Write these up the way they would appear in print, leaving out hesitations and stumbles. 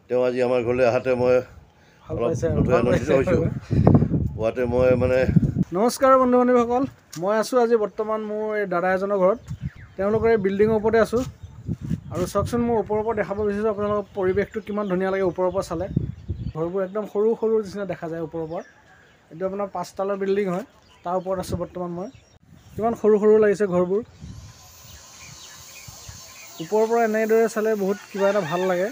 তেওঁ আজি আমাৰ ঘৰলৈ আহাতে মই অলপ আনন্দিত হৈছোঁ। পোৱাতে মই মানে নমস্কাৰ বন্ধু বান্ধৱীসকল, মই আছোঁ আজি বৰ্তমান মোৰ এই দাদা এজনৰ ঘৰত। তেওঁলোকৰ এই বিল্ডিঙৰ ওপৰতে আছোঁ আৰু চাওকচোন, মোৰ ওপৰৰ পৰা দেখাব বিচাৰিছোঁ আপোনালোকৰ পৰিৱেশটো কিমান ধুনীয়া লাগে ওপৰৰ পৰা চালে। ঘৰবোৰ একদম সৰু সৰু নিচিনা দেখা যায় ওপৰৰ পৰা। এইটো আপোনাৰ 5 তলৰ বিল্ডিং হয়, তাৰ ওপৰত আছোঁ বৰ্তমান মই। কিমান সৰু সৰু লাগিছে ঘৰবোৰ। ওপৰৰ পৰা এনেদৰে চালে বহুত কিবা এটা ভাল লাগে।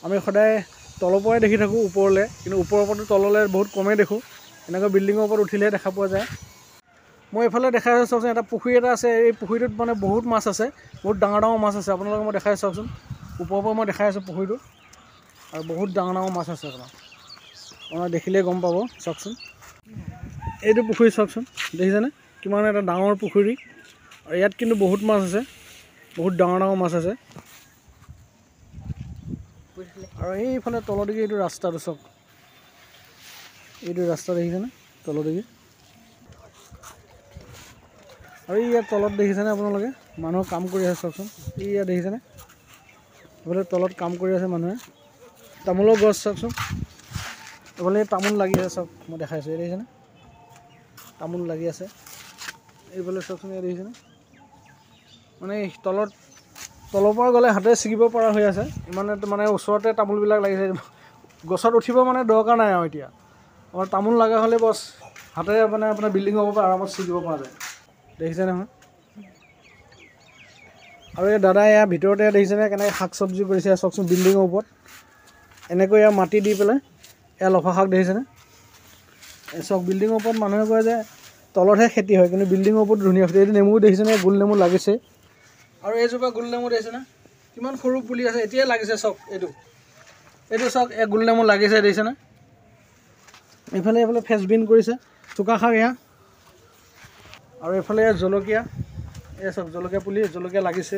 আমি সদায় তলৰ পৰাই দেখি থাকোঁ ওপৰলৈ, কিন্তু ওপৰৰ পৰা তললৈ বহুত কমেই দেখোঁ। এনেকৈ বিল্ডিঙৰ ওপৰত উঠিলেহে দেখা পোৱা যায়। মই এইফালে দেখাই আছোঁ চাওকচোন, এটা পুখুৰী এটা আছে। এই পুখুৰীটোত মানে বহুত মাছ আছে, বহুত ডাঙৰ ডাঙৰ মাছ আছে। আপোনালোকক মই দেখাই আছোঁ চাওকচোন, ওপৰৰ পৰা মই দেখাই আছোঁ পুখুৰীটো, আৰু বহুত ডাঙৰ ডাঙৰ মাছ আছে। আপোনাৰ দেখিলেই গম পাব। চাওকচোন, এইটো পুখুৰী চাওকচোন, দেখিছেনে কিমান এটা ডাঙৰ পুখুৰী। আৰু ইয়াত কিন্তু বহুত মাছ আছে, বহুত ডাঙৰ ডাঙৰ মাছ আছে। আৰু এইফালে তলদিকে এইটো ৰাস্তাটো চাওক, এইটো ৰাস্তা দেখিছেনে তলদিকে। আৰু ইয়াত তলত দেখিছেনে আপোনালোকে মানুহ কাম কৰি আছে চাওকচোন। ইয়াত দেখিছেনে এইফালে তলত কাম কৰি আছে মানুহে। তামোলৰ গছ চাওকচোন, এইফালে তামোল লাগি আছে চাওক, মই দেখাইছোঁ। এই দেখিছেনে তামোল লাগি আছে। এইফালে চাওকচোন, এই দেখিছেনে মানে তলৰ পৰা গ'লে হাতে ছিগিব পৰা হৈ আছে। মানে ওচৰতে তামোলবিলাক লাগিছে। গছত উঠিব মানে দৰকাৰ নাই আৰু এতিয়া। আমাৰ তামোল লগা হ'লে বছ হাতেৰে মানে আপোনাৰ বিল্ডিঙৰ পৰা আৰামত ছিগিব পৰা যায়। দেখিছে নহয়। আৰু এই দাদাই ইয়াৰ ভিতৰতে দেখিছেনে কেনেকৈ শাক চব্জি কৰিছে চাওকচোন। বিল্ডিঙৰ ওপৰত এনেকৈ ইয়াৰ মাটি দি পেলাই এয়া লফা শাক দেখিছেনে। চাওক, বিল্ডিঙৰ ওপৰত মানুহে কয় যে তলতহে খেতি হয়, কিন্তু বিল্ডিঙৰ ওপৰত ধুনীয়া খেতি। এইটো নেমু দেখিছেনে, গোল নেমু লাগিছে। আৰু এইজোপা গোল নেমু দেখিছেনে কিমান সৰু পুলি আছে, এতিয়াই লাগিছে চাওক। এইটো চাওক, এই গোল নেমু লাগিছে দেখিছেনে। এইফালে ফ্ৰেঞ্চবিন কৰিছে, চুকা শাক এয়া। আৰু এইফালে জলকীয়া, এই চাওক জলকীয়া পুলি, জলকীয়া লাগিছে।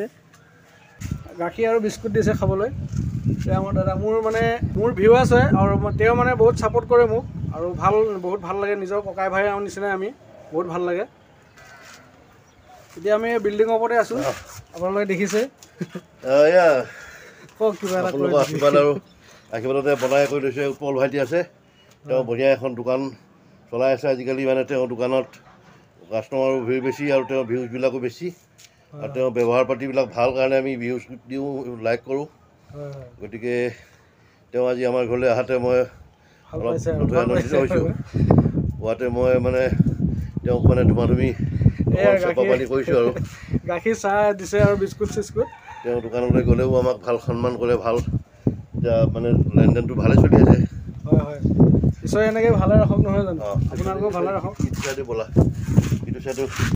গাখীৰ আৰু বিস্কুট দিছে খাবলৈ। তেওঁ আমাৰ দাদা মোৰ ভিউ আছে, আৰু তেওঁ মানে বহুত ছাপোৰ্ট কৰে মোক, আৰু বহুত ভাল লাগে। নিজৰ ককাই ভাই আৰু নিচিনাই আমি, বহুত ভাল লাগে। এতিয়া আমি বিল্ডিঙৰ ওপৰতে আছোঁ, আপোনালোকে দেখিছে। কওক কিবা এটা আপোনালোকৰ আশীৰ্বাদ আৰু আশীৰ্বাদতে বনাই কৰি লৈছে। উৎপল ভাইটি আছে, তেওঁ বঢ়িয়া এখন দোকান চলাই আছে আজিকালি। মানে তেওঁৰ দোকানত কাষ্টমাৰো ভিৰ বেছি, আৰু তেওঁৰ ভিউজবিলাকো বেছি। আৰু তেওঁৰ ব্যৱহাৰ পাতিবিলাক ভাল কাৰণে আমি ভিউজ দিওঁ, লাইক কৰোঁ। গতিকে তেওঁ আজি আমাৰ ঘৰলৈ আহাতে মই অলপ আনন্দিত হৈছোঁ। পোৱাতে মই মানে তেওঁক মানে ধুমাধুমি চেপা পানী কৰিছোঁ। আৰু গাখীৰ চাহ দিছে আৰু বিস্কুট চিস্কুট। তেওঁ দোকানলৈ গ'লেও আমাক ভাল সন্মান কৰে, ভাল। এতিয়া মানে লেনদেনটো ভালে চলি আছে। হয় হয়, ঈশ্বৰে এনেকৈ ভালে ৰাখক, নহয় জানো। আপোনালোকেও ভালে ৰাখক। ইটো চাইডে ব'লা, ইটো চাইডে